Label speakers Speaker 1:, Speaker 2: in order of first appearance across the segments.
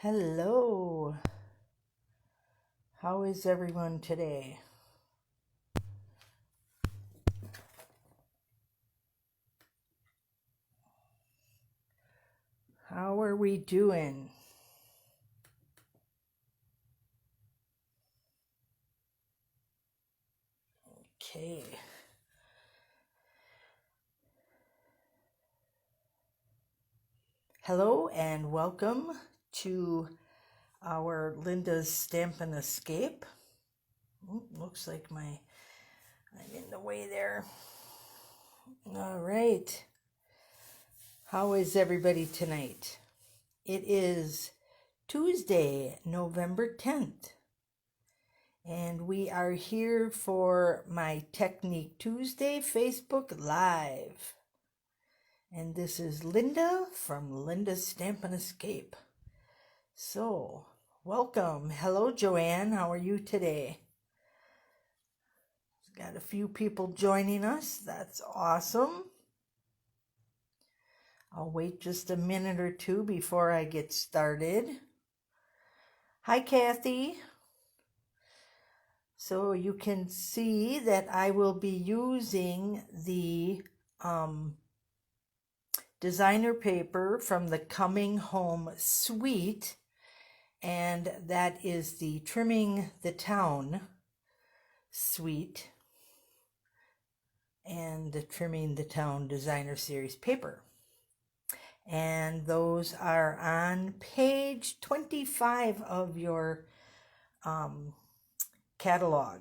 Speaker 1: Hello. How is everyone today? How are we doing? Okay. Hello and welcome to our Linda's Stampin' Escape. Looks like I'm in the way there. All right. How is everybody tonight? It is Tuesday, November 10th. And we are here for my Technique Tuesday Facebook Live. And this is Linda from Linda's Stampin' Escape. So, welcome. Hello, Joanne. How are you today? Got a few people joining us. That's awesome. I'll wait just a minute or two before I get started. Hi, Kathy. So you can see that I will be using the designer paper from the Coming Home Suite, and that is the Trimming the Town suite and the Trimming the Town Designer Series paper. And those are on page 25 of your catalog,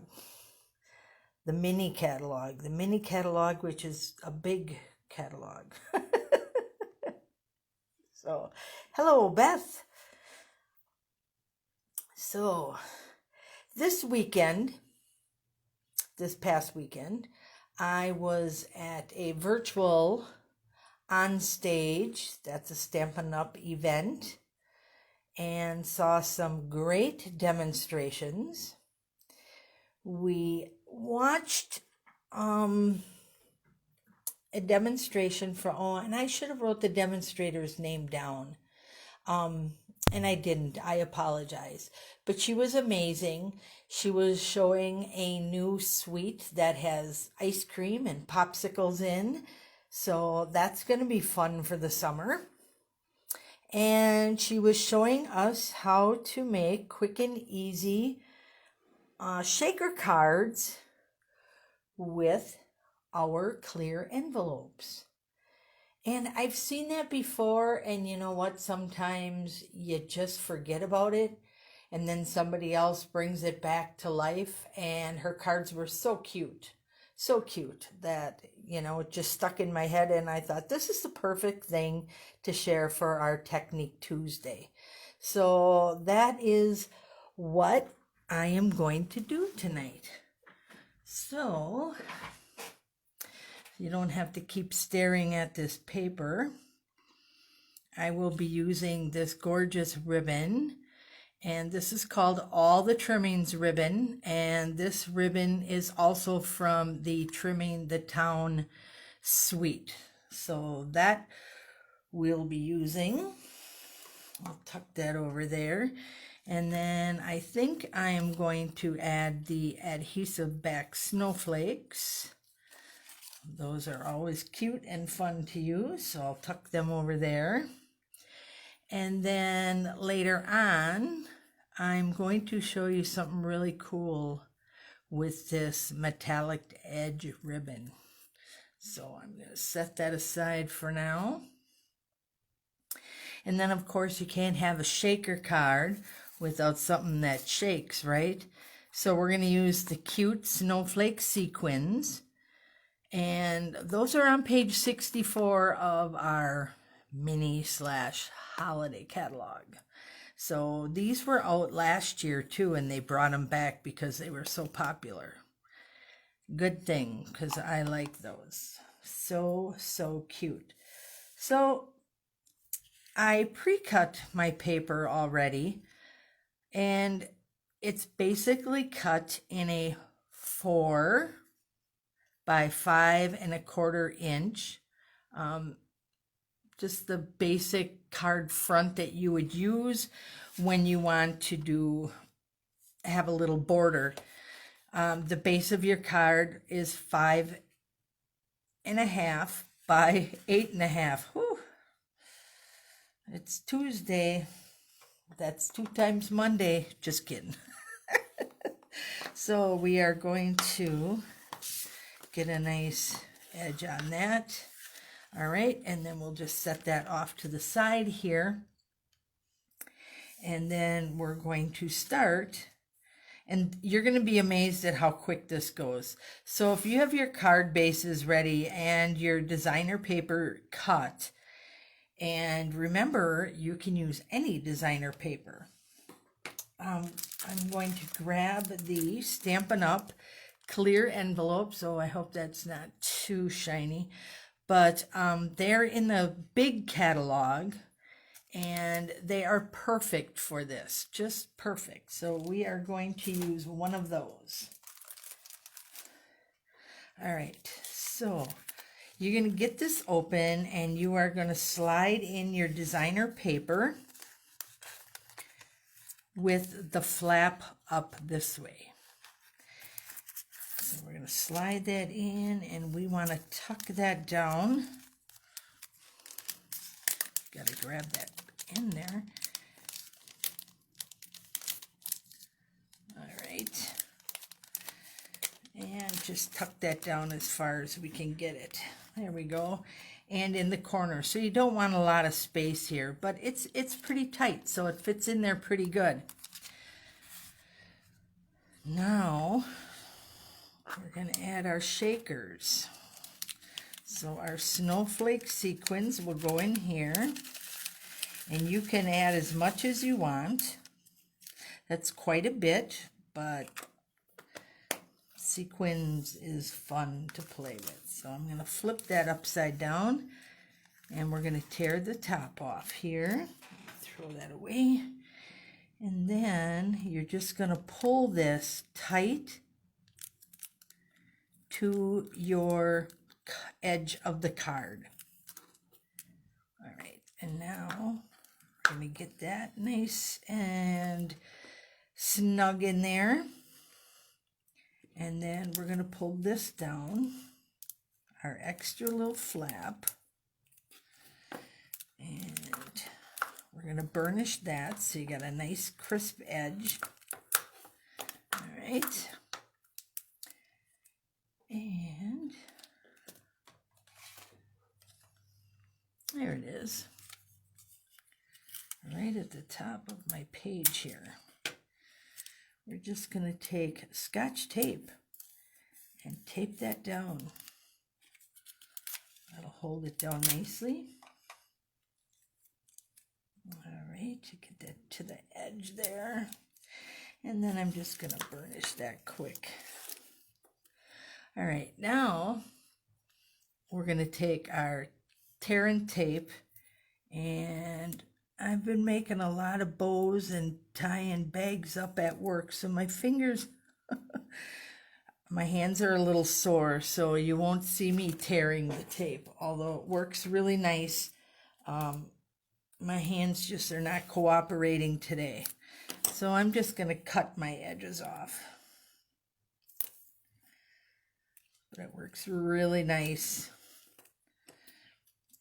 Speaker 1: the mini catalog, which is a big catalog. So, hello, Beth. So, this past weekend, I was at a virtual on stage, that's a Stampin' Up event, and saw some great demonstrations. We watched a demonstration and I should have wrote the demonstrator's name down. And I didn't. I apologize. But she was amazing. She was showing a new suite that has ice cream and popsicles in. So that's going to be fun for the summer. And she was showing us how to make quick and easy shaker cards with our clear envelopes. And I've seen that before, and you know what? Sometimes you just forget about it, and then somebody else brings it back to life, and her cards were so cute that, it just stuck in my head, and I thought this is the perfect thing to share for our Technique Tuesday. So that is what I am going to do tonight. So you don't have to keep staring at this paper. I will be using this gorgeous ribbon, and this is called All the Trimmings ribbon, and this ribbon is also from the Trimming the Town suite. So that we'll be using. I'll tuck that over there. And then I think I am going to add the adhesive back snowflakes. Those are always cute and fun to use, so I'll tuck them over there. And then later on, I'm going to show you something really cool with this metallic edge ribbon. So I'm going to set that aside for now. And then, of course, you can't have a shaker card without something that shakes, right? So we're going to use the cute snowflake sequins. And those are on page 64 of our mini/holiday catalog. So these were out last year too, and they brought them back because they were so popular. Good thing, because I like those. So cute. So I pre-cut my paper already, and it's basically cut in a 4 by 5 1/4 inch just the basic card front that you would use when you want to have a little border. The base of your card is 5.5 by 8.5. Whew. It's Tuesday. That's 2 times Monday. Just kidding. So we are going to get a nice edge on that. All right, and then we'll just set that off to the side here. And then we're going to start, and you're going to be amazed at how quick this goes. So if you have your card bases ready and your designer paper cut, and remember, you can use any designer paper. I'm going to grab the Stampin' Up! Clear envelope, so I hope that's not too shiny. But they're in the big catalog, and they are perfect for this, just perfect. So we are going to use one of those. All right, so you're going to get this open, and you are going to slide in your designer paper with the flap up this way. So we're going to slide that in, and we want to tuck that down. Got to grab that in there. All right. And just tuck that down as far as we can get it. There we go. And in the corner. So you don't want a lot of space here, but it's pretty tight, so it fits in there pretty good. Now we're going to add our shakers. So our snowflake sequins will go in here, and you can add as much as you want. That's quite a bit, but sequins is fun to play with. So I'm going to flip that upside down, and we're going to tear the top off here. Throw that away. And then you're just going to pull this tight to your edge of the card. All right, and now we're going to get that nice and snug in there. And then we're going to pull this down, our extra little flap, and we're going to burnish that so you got a nice crisp edge. All right. And there it is, right at the top of my page here. We're just going to take Scotch tape and tape that down. That'll hold it down nicely. All right, to get that to the edge there. And then I'm just going to burnish that quick. All right, now we're going to take our tear and tape, and I've been making a lot of bows and tying bags up at work, so my fingers, my hands are a little sore, so you won't see me tearing the tape, although it works really nice. My hands just are not cooperating today, so I'm just going to cut my edges off. But it works really nice.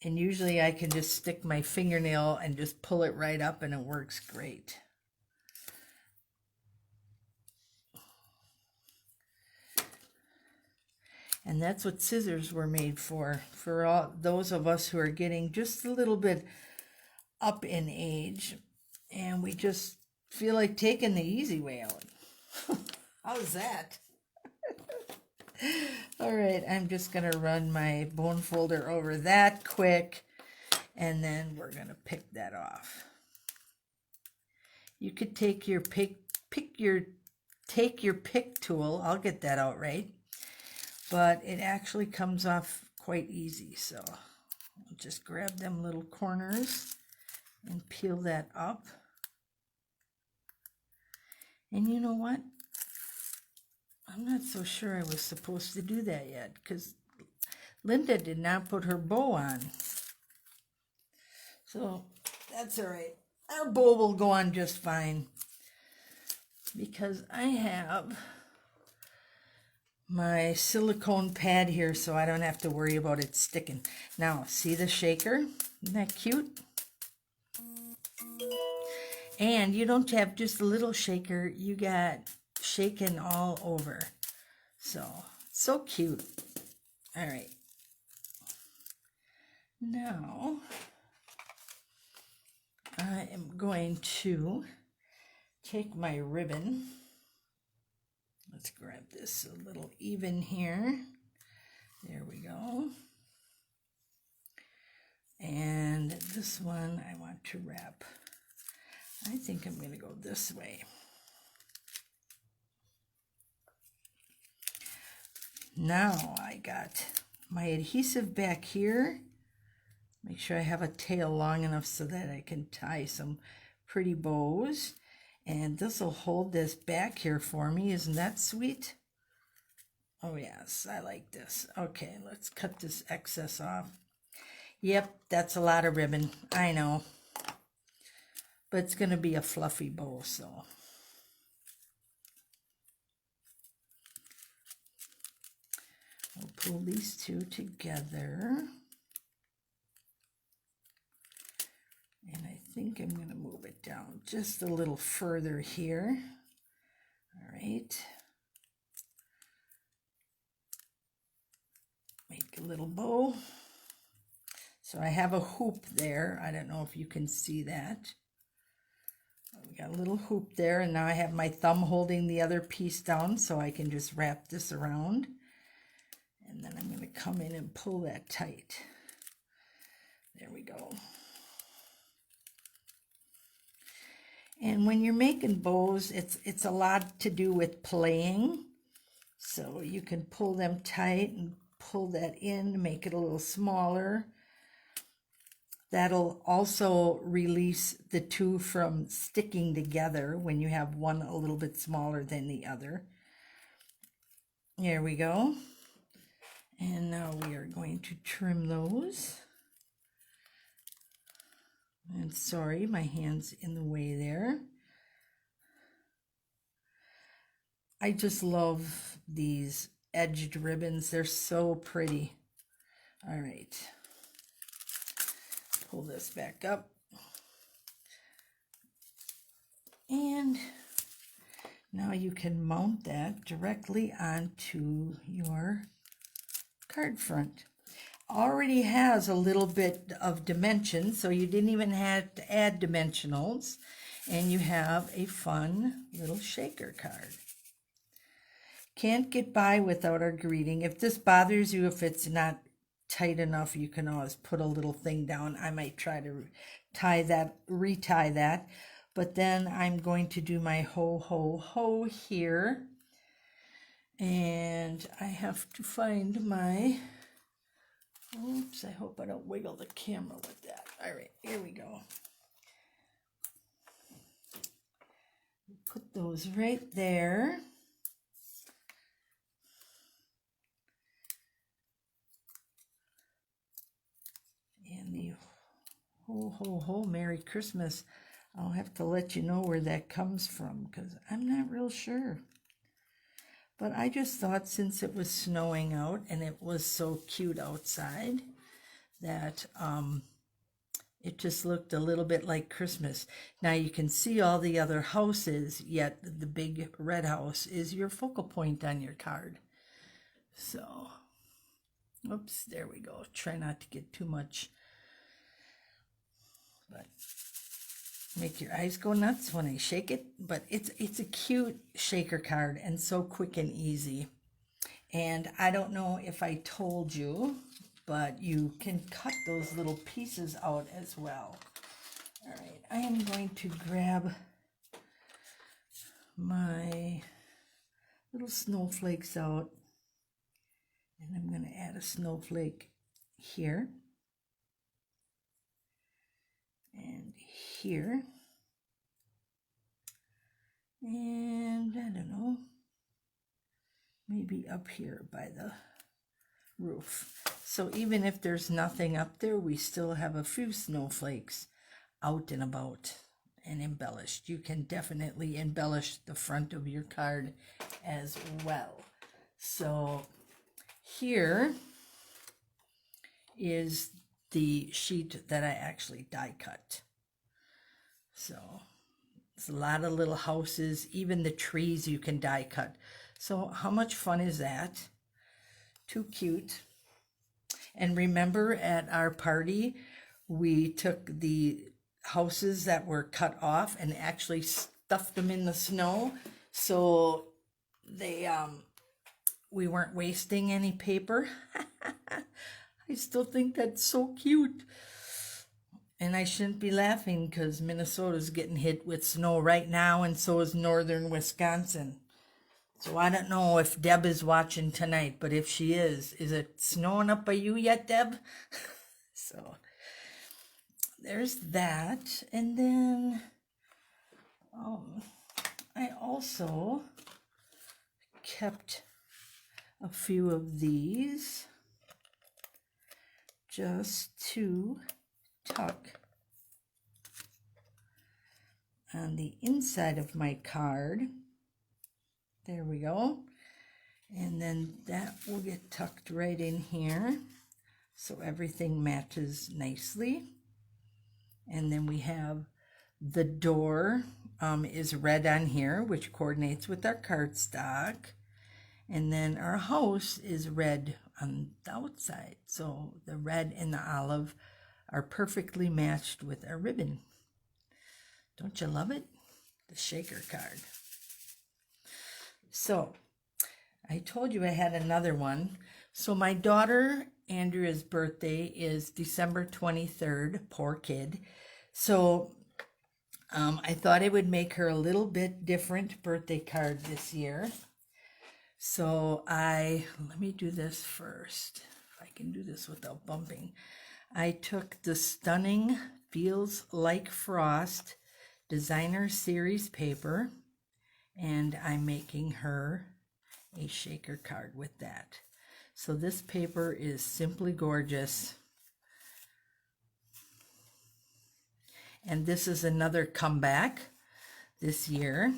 Speaker 1: And usually I can just stick my fingernail and just pull it right up, and it works great. And that's what scissors were made for all those of us who are getting just a little bit up in age, and we just feel like taking the easy way out. How's that? All right, I'm just going to run my bone folder over that quick, and then we're going to pick that off. You could take your pick tool. I'll get that out right. But it actually comes off quite easy, so I'll just grab them little corners and peel that up. And you know what? I'm not so sure I was supposed to do that yet, because Linda did not put her bow on. So that's all right. Our bowl will go on just fine because I have my silicone pad here so I don't have to worry about it sticking. Now, see the shaker? Isn't that cute? And you don't have just a little shaker, you got shaken all over. So cute. All right. Now, I am going to take my ribbon. Let's grab this a little even here. There we go. And this one I want to wrap. I think I'm going to go this way. Now I got my adhesive back here. Make sure I have a tail long enough so that I can tie some pretty bows. And this will hold this back here for me. Isn't that sweet? Oh yes, I like this. Okay, let's cut this excess off. Yep, that's a lot of ribbon. I know. But it's going to be a fluffy bow, so. We'll pull these two together. And I think I'm going to move it down just a little further here. All right. Make a little bow. So I have a hoop there. I don't know if you can see that. We got a little hoop there, and now I have my thumb holding the other piece down so I can just wrap this around. And then I'm going to come in and pull that tight. There we go. And when you're making bows, it's a lot to do with playing. So you can pull them tight and pull that in, make it a little smaller. That'll also release the two from sticking together when you have one a little bit smaller than the other. There we go. And now we are going to trim those. And sorry, my hand's in the way there. I just love these edged ribbons. They're so pretty. All right. Pull this back up. And now you can mount that directly onto your card front. Already has a little bit of dimension, so you didn't even have to add dimensionals, and you have a fun little shaker card. Can't get by without our greeting. If this bothers you, if it's not tight enough, you can always put a little thing down. I might try to retie that, but then I'm going to do my ho ho ho here, and I have to find my, oops, I hope I don't wiggle the camera with that. All right, here we go. Put those right there. And the ho ho ho Merry Christmas, I'll have to let you know where that comes from because I'm not real sure. But I just thought since it was snowing out and it was so cute outside that it just looked a little bit like Christmas. Now you can see all the other houses, yet the big red house is your focal point on your card. So, oops, there we go. Try not to get too much, but make your eyes go nuts when I shake it. But it's a cute shaker card and so quick and easy. And I don't know if I told you, but you can cut those little pieces out as well. All right, I am going to grab my little snowflakes out, and I'm going to add a snowflake here and here, and I don't know, maybe up here by the roof. So even if there's nothing up there, we still have a few snowflakes out and about and embellished. You can definitely embellish the front of your card as well. So here is the sheet that I actually die cut. So it's a lot of little houses, even the trees you can die cut. So how much fun is that? Too cute. And remember at our party, we took the houses that were cut off and actually stuffed them in the snow. So they, we weren't wasting any paper. I still think that's so cute. And I shouldn't be laughing because Minnesota's getting hit with snow right now, and so is northern Wisconsin. So I don't know if Deb is watching tonight, but if she is it snowing up by you yet, Deb? So there's that. And then I also kept a few of these just to tuck on the inside of my card. There we go. And then that will get tucked right in here so everything matches nicely. And then we have the door is red on here, which coordinates with our cardstock. And then our house is red on the outside. So the red and the olive are perfectly matched with our ribbon. Don't you love it? The shaker card. So I told you I had another one. So my daughter Andrea's birthday is December 23rd, poor kid. So I thought I would make her a little bit different birthday card this year. So let me do this first, if I can do this without bumping. I took the Stunning Feels Like Frost Designer Series paper, and I'm making her a shaker card with that. So this paper is simply gorgeous. And this is another comeback this year.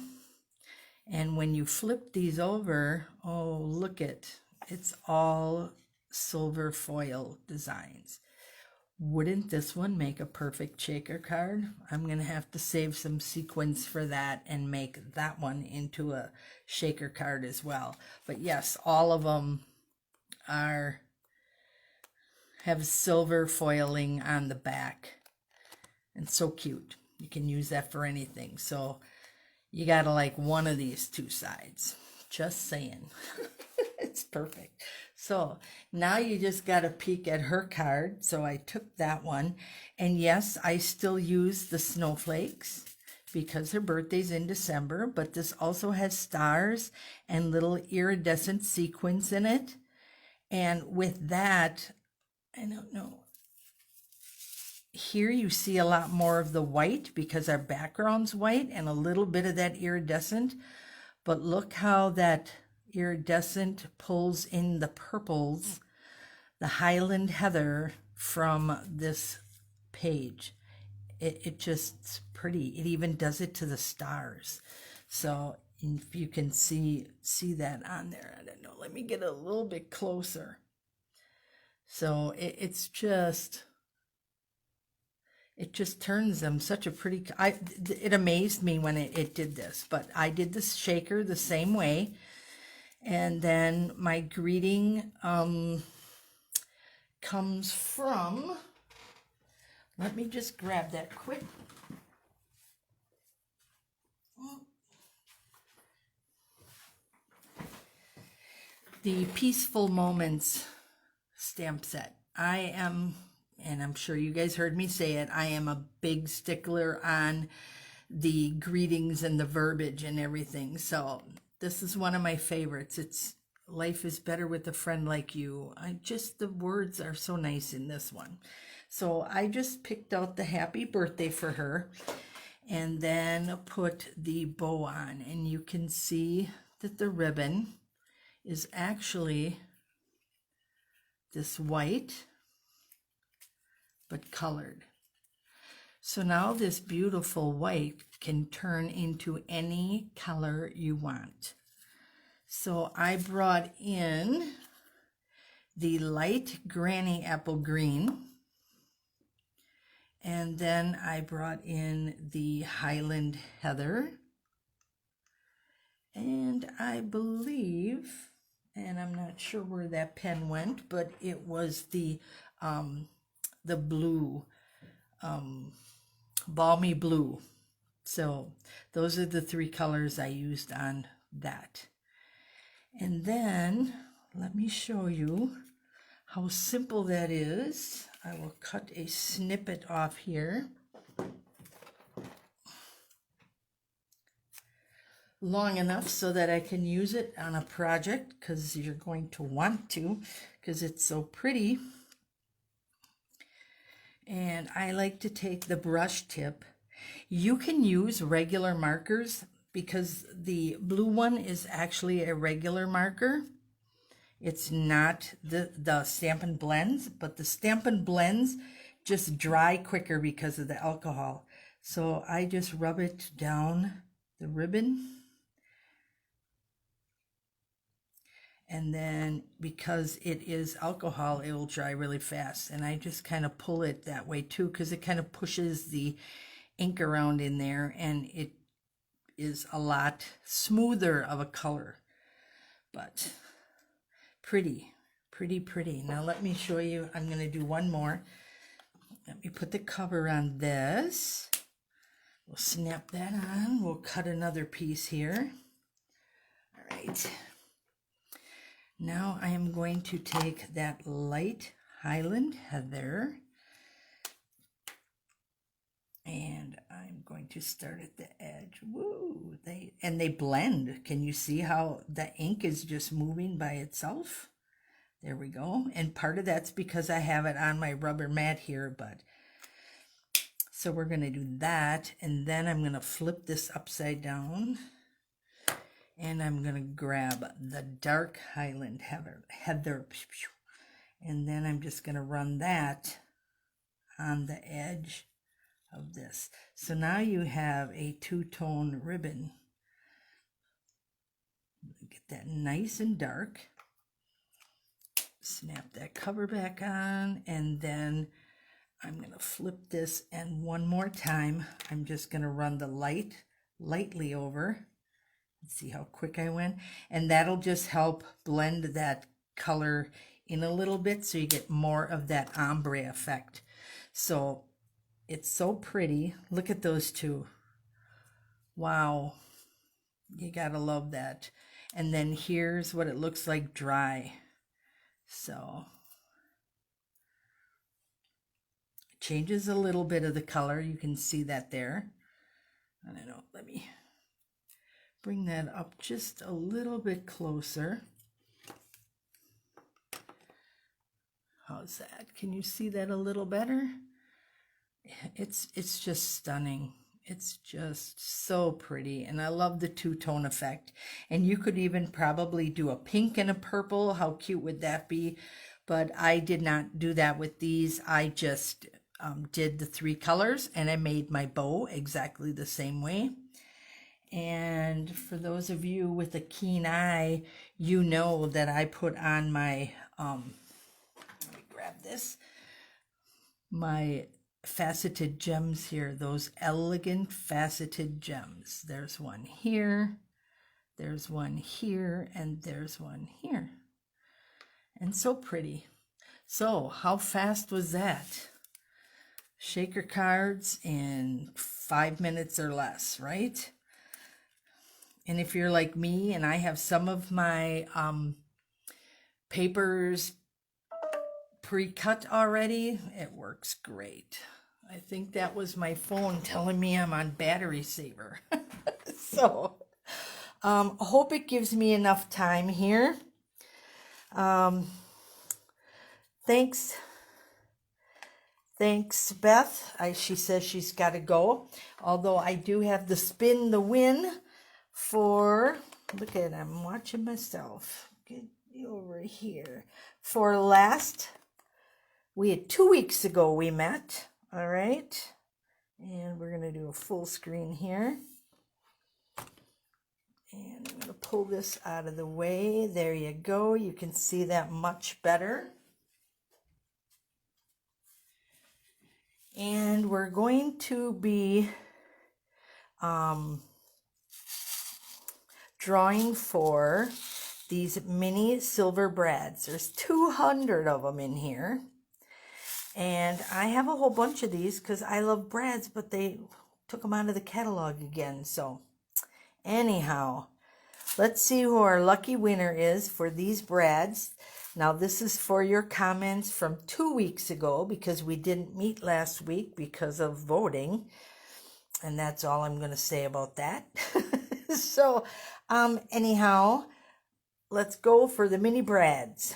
Speaker 1: And when you flip these over, oh, look it's all silver foil designs. Wouldn't this one make a perfect shaker card? I'm going to have to save some sequins for that and make that one into a shaker card as well. But yes, all of them have silver foiling on the back. And so cute. You can use that for anything. So you got to like one of these two sides. Just saying. It's perfect. So now you just got to peek at her card. So I took that one. And yes, I still use the snowflakes because her birthday's in December. But this also has stars and little iridescent sequins in it. And with that, I don't know. Here you see a lot more of the white because our background's white and a little bit of that iridescent. But look how that iridescent pulls in the purples, the Highland Heather from this page. It just pretty. It even does it to the stars. So if you can see that on there, I don't know. Let me get a little bit closer. So it just turns them such a pretty, it amazed me when it did this, but I did this shaker the same way. And then my greeting comes from, let me just grab that quick. The Peaceful Moments stamp set. I am, and I'm sure you guys heard me say it, I am a big stickler on the greetings and the verbiage and everything. So this is one of my favorites. It's life is better with a friend like you. The words are so nice in this one. So I just picked out the happy birthday for her and then put the bow on. And you can see that the ribbon is actually this white, but colored. So now this beautiful white can turn into any color you want. So I brought in the light granny apple green, and then I brought in the Highland Heather, and I believe, and I'm not sure where that pen went, but it was the blue, balmy blue. So those are the three colors I used on that. And then let me show you how simple that is. I will cut a snippet off here. Long enough so that I can use it on a project, because you're going to want to, because it's so pretty. And I like to take the brush tip. You can use regular markers, because the blue one is actually a regular marker. It's not the Stampin' Blends, but the Stampin' Blends just dry quicker because of the alcohol. So I just rub it down the ribbon. And then because it is alcohol, it will dry really fast. And I just kind of pull it that way too, because it kind of pushes the ink around in there, and it is a lot smoother of a color. But pretty, pretty, pretty. Now let me show you. I'm going to do one more. Let me put the cover on this. We'll snap that on. We'll cut another piece here. All right. Now I am going to take that light Highland Heather, and I'm going to start at the edge. Woo! They blend. Can you see how the ink is just moving by itself? There we go. And part of that's because I have it on my rubber mat here, but so we're going to do that, and then I'm going to flip this upside down. And I'm going to grab the dark Highland Heather, and then I'm just going to run that on the edge of this. So now you have a two-tone ribbon. Get that nice and dark. Snap that cover back on, and then I'm going to flip this, and one more time, I'm just going to run the lightly over. See how quick I went? And that'll just help blend that color in a little bit, so you get more of that ombre effect. So it's so pretty. Look at those two. Wow. You gotta love that. And then here's what it looks like dry. So it changes a little bit of the color. You can see that there. I don't know. Let me bring that up just a little bit closer. How's that? Can you see that a little better? It's just stunning. It's just so pretty, and I love the two-tone effect. And you could even probably do a pink and a purple. How cute would that be? But I did not do that with these. I just did the three colors, and I made my bow exactly the same way. And for those of you with a keen eye, you know that I put on my, let me grab this, my faceted gems here, those elegant faceted gems. There's one here, there's one here, and there's one here. And so pretty. So how fast was that? Shaker cards in 5 minutes or less, right? And if you're like me and I have some of my papers pre-cut already, it works great. I think that was my phone telling me I'm on battery saver. So I hope it gives me enough time here. Thanks, Beth. She says she's got to go. Although I do have the spin the win for, look at it, I'm watching myself. over here. For last, we had 2 weeks ago we met, all right? And we're going to do a full screen here. And I'm going to pull this out of the way. There you go. You can see that much better. And we're going to be drawing for these mini silver brads. There's 200 of them in here. And I have a whole bunch of these because I love brads, but they took them out of the catalog again. So anyhow, let's see who our lucky winner is for these brads. Now, this is for your comments from 2 weeks ago because we didn't meet last week because of voting. And that's all I'm going to say about that. So, anyhow, let's go for the mini brads.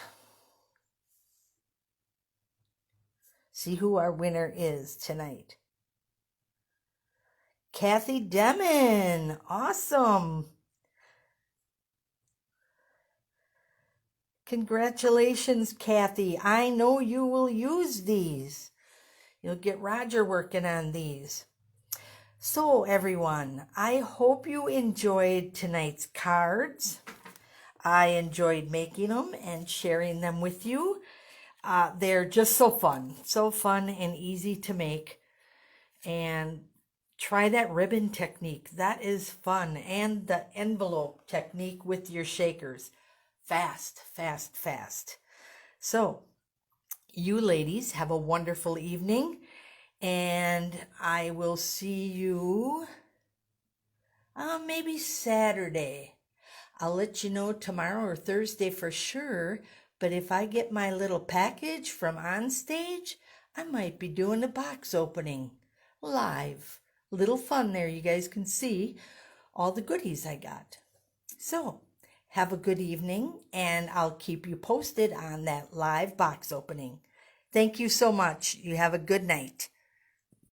Speaker 1: See who our winner is tonight. Kathy Demon. Awesome. Congratulations, Kathy. I know you will use these. You'll get Roger working on these. So, everyone, I hope you enjoyed tonight's cards. I enjoyed making them and sharing them with you. They're just so fun and easy to make. And try that ribbon technique. That is fun. And the envelope technique with your shakers. Fast, fast, fast. So, you ladies have a wonderful evening. And I will see you maybe Saturday. I'll let you know tomorrow or Thursday for sure. But if I get my little package from OnStage, I might be doing a box opening live. Little fun there. You guys can see all the goodies I got. So, have a good evening, and I'll keep you posted on that live box opening. Thank you so much. You have a good night.